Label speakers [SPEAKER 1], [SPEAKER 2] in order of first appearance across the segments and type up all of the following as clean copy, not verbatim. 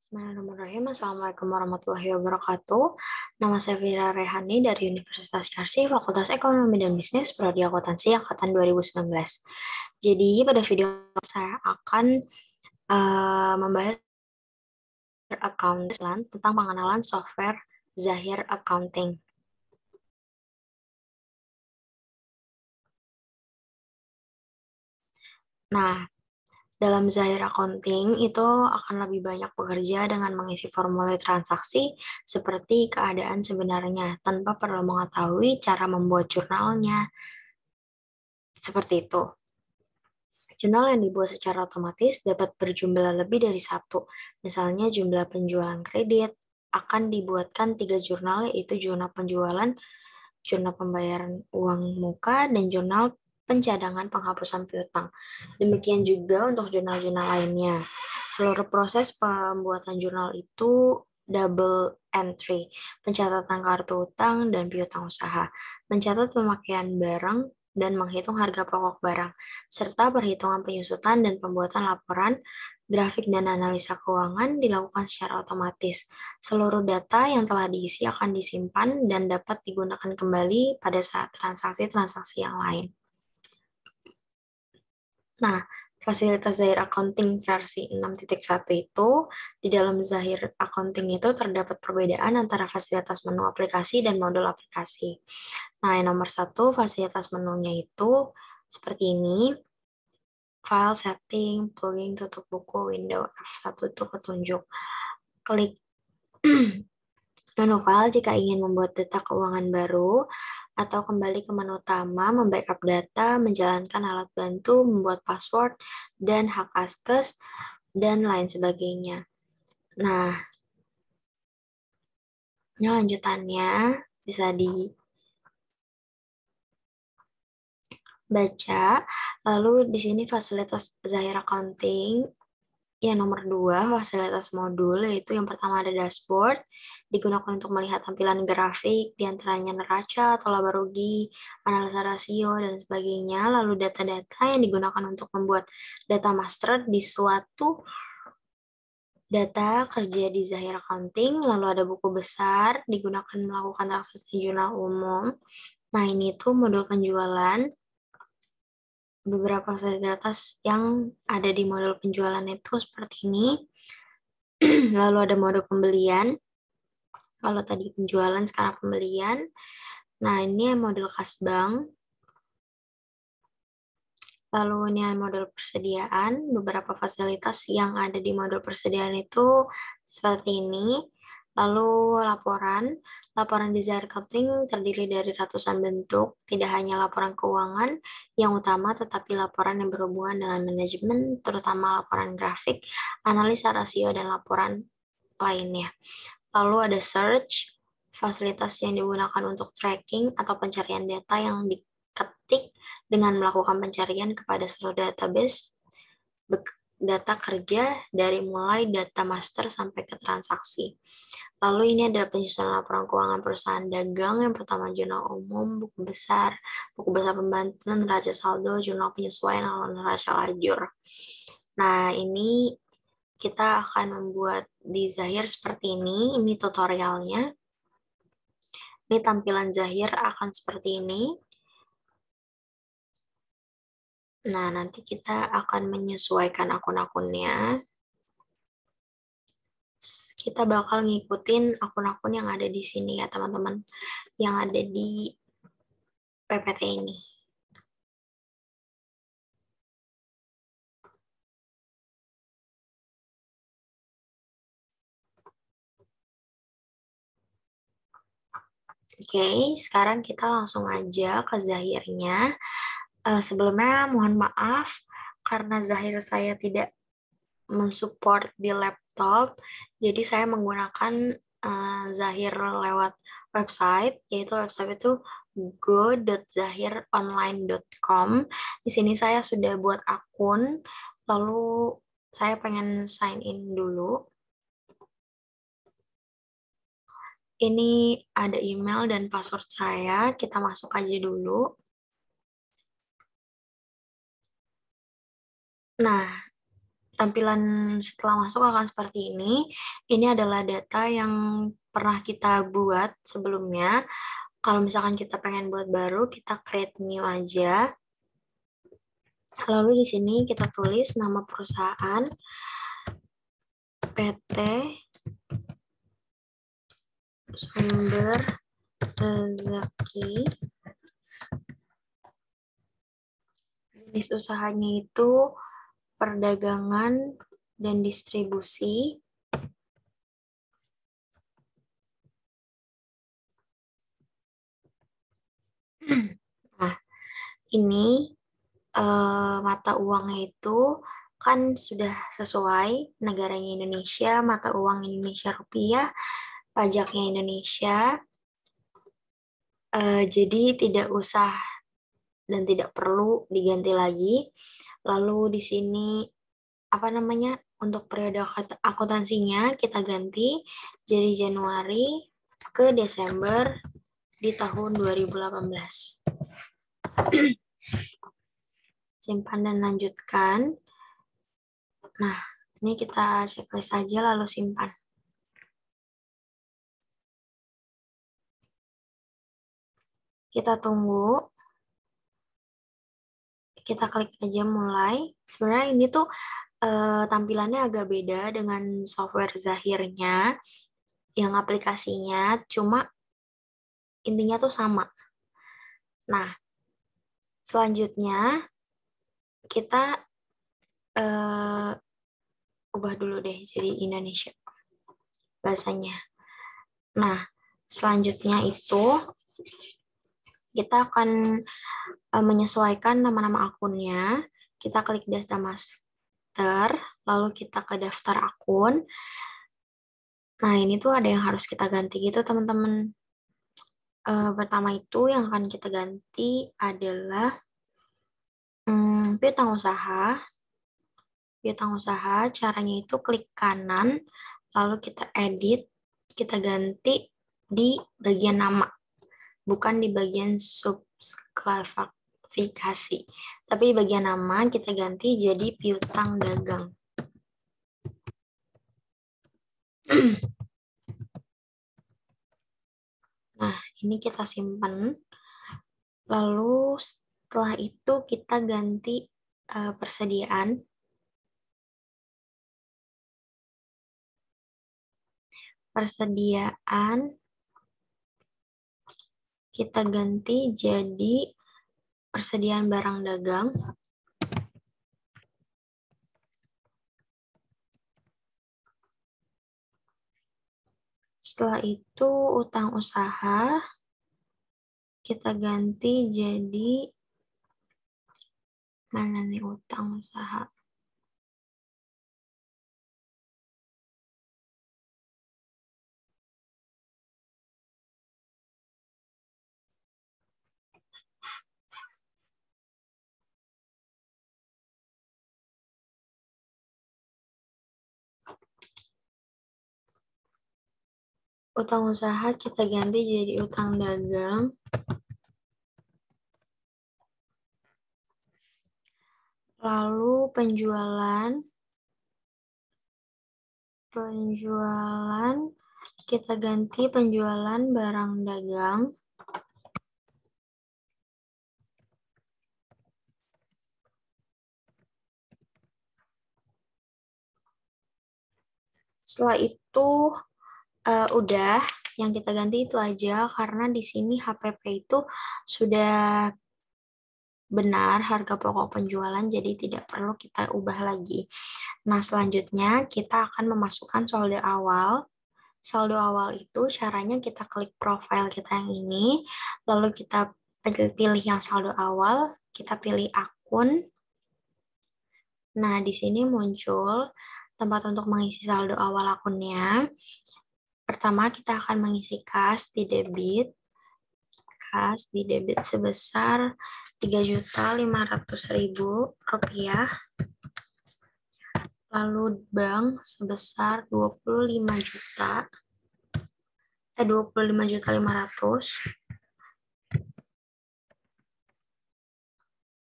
[SPEAKER 1] Bismillahirrahmanirrahim. Assalamualaikum warahmatullahi wabarakatuh. Nama saya Fira Rehani dari Universitas Yarsi, Fakultas Ekonomi dan Bisnis, Prodi Akuntansi Angkatan 2019. Jadi pada video saya akan membahas accounting tentang pengenalan software Zahir Accounting. Nah, dalam Zahir Accounting itu akan lebih banyak bekerja dengan mengisi formulir transaksi seperti keadaan sebenarnya tanpa perlu mengetahui cara membuat jurnalnya. Seperti itu. Jurnal yang dibuat secara otomatis dapat berjumlah lebih dari satu. Misalnya jumlah penjualan kredit akan dibuatkan 3 jurnal, yaitu jurnal penjualan, jurnal pembayaran uang muka, dan jurnal pencadangan penghapusan piutang. Demikian juga untuk jurnal-jurnal lainnya. Seluruh proses pembuatan jurnal itu double entry, pencatatan kartu utang dan piutang usaha, mencatat pemakaian barang dan menghitung harga pokok barang, serta perhitungan penyusutan dan pembuatan laporan, grafik dan analisa keuangan dilakukan secara otomatis. Seluruh data yang telah diisi akan disimpan dan dapat digunakan kembali pada saat transaksi-transaksi yang lain. Nah, fasilitas Zahir Accounting versi 6.1 itu, di dalam Zahir Accounting itu terdapat perbedaan antara fasilitas menu aplikasi dan modul aplikasi. Nah, yang nomor 1, fasilitas menunya itu seperti ini. File, setting, plugin, tutup buku, window F1 itu petunjuk. Klik menu file jika ingin membuat data keuangan baru, atau kembali ke menu utama, membackup data, menjalankan alat bantu, membuat password, dan hak askes, dan lain sebagainya. Nah, ini lanjutannya bisa dibaca. Lalu di sini fasilitas Zahir Accounting. Yang nomor 2, fasilitas modul, yaitu yang pertama ada dashboard, digunakan untuk melihat tampilan grafik, diantaranya neraca atau laba rugi, analisa rasio, dan sebagainya. Lalu data-data yang digunakan untuk membuat data master di suatu data kerja di Zahir Accounting. Lalu ada buku besar, digunakan melakukan transaksi jurnal umum. Nah, ini tuh modul penjualan. Beberapa fasilitas yang ada di modul penjualan itu seperti ini. Lalu ada modul pembelian. Kalau tadi penjualan, sekarang pembelian. Nah, ini modul kas bank. Lalu ini modul persediaan. Beberapa fasilitas yang ada di modul persediaan itu seperti ini. Lalu laporan. Laporan di Zahir Accounting terdiri dari ratusan bentuk, tidak hanya laporan keuangan yang utama, tetapi laporan yang berhubungan dengan manajemen, terutama laporan grafik, analisa rasio, dan laporan lainnya. Lalu ada search, fasilitas yang digunakan untuk tracking atau pencarian data yang diketik dengan melakukan pencarian kepada seluruh database data kerja dari mulai data master sampai ke transaksi. Lalu ini adalah penyusunan laporan keuangan perusahaan dagang. Yang pertama jurnal umum, buku besar pembantu, neraca saldo, jurnal penyesuaian, lalu neraca lajur. Nah, ini kita akan membuat di Zahir seperti ini. Ini tutorialnya. Ini tampilan Zahir akan seperti ini. Nah, nanti kita akan menyesuaikan akun-akunnya. Kita bakal ngikutin akun-akun yang ada di sini ya, teman-teman. Yang ada di PPT ini. Oke, sekarang kita langsung aja ke Zahirnya. Sebelumnya mohon maaf karena Zahir saya tidak mensupport di laptop, jadi saya menggunakan Zahir lewat website, yaitu website itu go.zahironline.com. Di sini saya sudah buat akun, lalu saya pengen sign in dulu. Ini ada email dan password saya, kita masuk aja dulu. Nah, tampilan setelah masuk akan seperti ini. Ini adalah data yang pernah kita buat sebelumnya. Kalau misalkan kita pengen buat baru, kita create new aja. Lalu di sini kita tulis nama perusahaan PT Sumber Rezeki. Jenis usahanya itu perdagangan dan distribusi. Nah, ini mata uangnya itu kan sudah sesuai, negaranya Indonesia, mata uang Indonesia rupiah, pajaknya Indonesia, jadi tidak usah dan tidak perlu diganti lagi. Lalu di sini apa namanya, untuk periode akuntansinya kita ganti jadi Januari ke Desember di tahun 2018. Simpan dan lanjutkan. Nah, ini kita checklist saja lalu simpan. Kita tunggu. Kita klik aja mulai. Sebenarnya ini tuh tampilannya agak beda dengan software Zahirnya, yang aplikasinya, cuma intinya tuh sama. Nah, selanjutnya kita ubah dulu deh jadi Indonesia bahasanya. Nah, selanjutnya itu kita akan menyesuaikan nama-nama akunnya. Kita klik Data Master, lalu kita ke daftar akun. Nah, ini tuh ada yang harus kita ganti gitu, teman-teman. Pertama itu yang akan kita ganti adalah piutang usaha. Piutang usaha, caranya itu klik kanan, lalu kita edit, kita ganti di bagian nama, bukan di bagian subsklasifikasi. Tapi di bagian nama kita ganti jadi piutang dagang. Nah, ini kita simpan. Lalu setelah itu kita ganti persediaan. Persediaan kita ganti jadi persediaan barang dagang. Setelah itu utang usaha kita ganti jadi, mana nih utang usaha? Utang usaha kita ganti jadi utang dagang. Lalu penjualan kita ganti penjualan barang dagang. Setelah itu udah, yang kita ganti itu aja karena di sini HPP itu sudah benar harga pokok penjualan, jadi tidak perlu kita ubah lagi. Nah, selanjutnya kita akan memasukkan saldo awal. Saldo awal itu caranya kita klik profile kita yang ini, lalu kita pilih yang saldo awal, kita pilih akun. Nah, di sini muncul tempat untuk mengisi saldo awal akunnya. Pertama, kita akan mengisi kas di debit. Kas di debit sebesar Rp3.500.000. Lalu bank sebesar 25.500.000.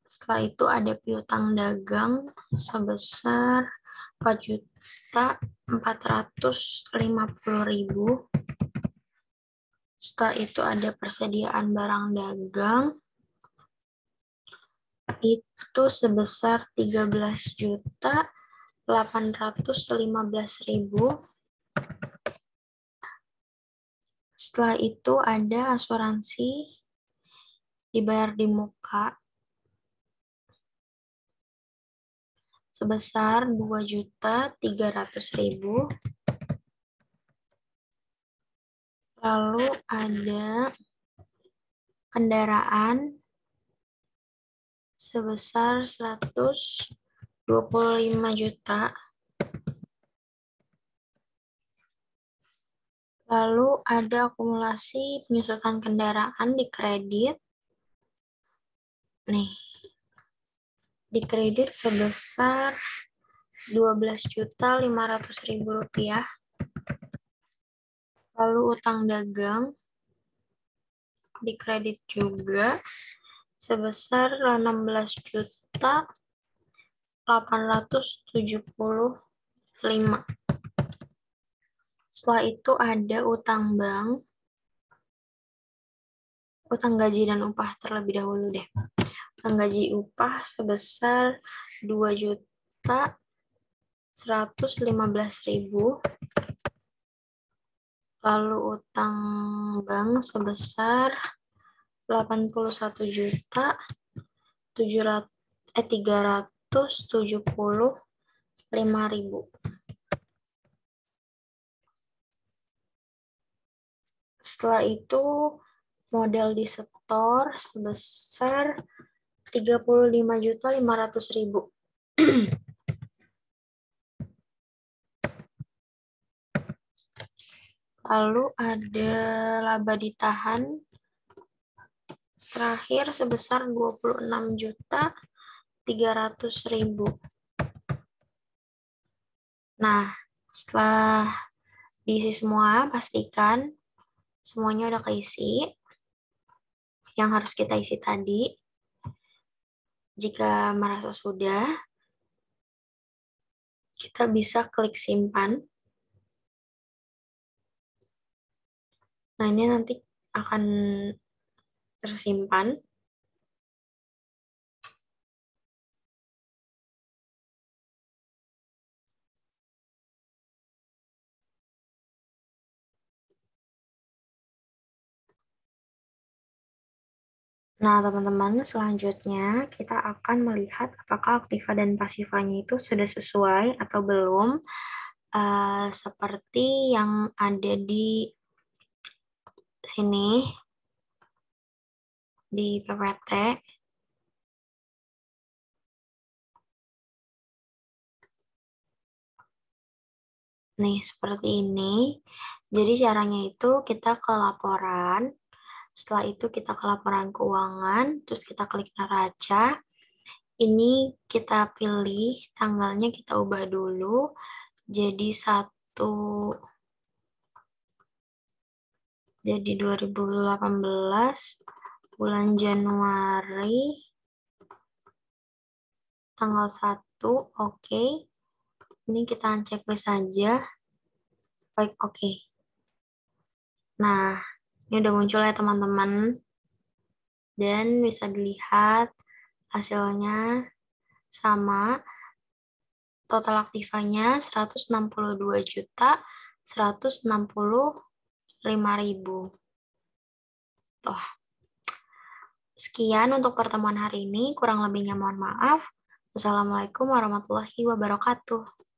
[SPEAKER 1] Setelah itu ada piutang dagang sebesar 4.450.000. Setelah itu ada persediaan barang dagang, itu sebesar 13.815.000. Setelah itu ada asuransi dibayar di muka sebesar 2.300.000. Lalu ada kendaraan sebesar 125 juta. Lalu ada akumulasi penyusutan kendaraan di kredit. Nih, di kredit sebesar 12.500.000 rupiah. Lalu utang dagang di kredit juga sebesar 16.875. Setelah itu ada utang bank, utang gaji dan upah terlebih dahulu deh. Utang gaji upah sebesar 2.115.000. Lalu utang bank sebesar 81.375.000. Setelah itu modal disetor sebesar 35.500.000. Lalu ada laba ditahan terakhir sebesar 26.300.000. Nah, setelah diisi semua, pastikan semuanya udah keisi yang harus kita isi tadi. Jika merasa sudah, kita bisa klik simpan. Nah, ini nanti akan tersimpan. Nah, teman-teman, selanjutnya kita akan melihat apakah aktiva dan pasivanya itu sudah sesuai atau belum, seperti yang ada di sini, di PPT. Nih, seperti ini. Jadi caranya itu kita ke laporan, setelah itu kita ke laporan keuangan, terus kita klik neraca. Ini kita pilih, tanggalnya kita ubah dulu, jadi 2018 bulan Januari tanggal 1, oke. Ini kita checklist saja, klik oke. Nah, ini udah muncul ya teman-teman, dan bisa dilihat hasilnya sama. Total aktivanya 162.165.000. Tuh. Sekian untuk pertemuan hari ini, kurang lebihnya mohon maaf. Wassalamualaikum warahmatullahi wabarakatuh.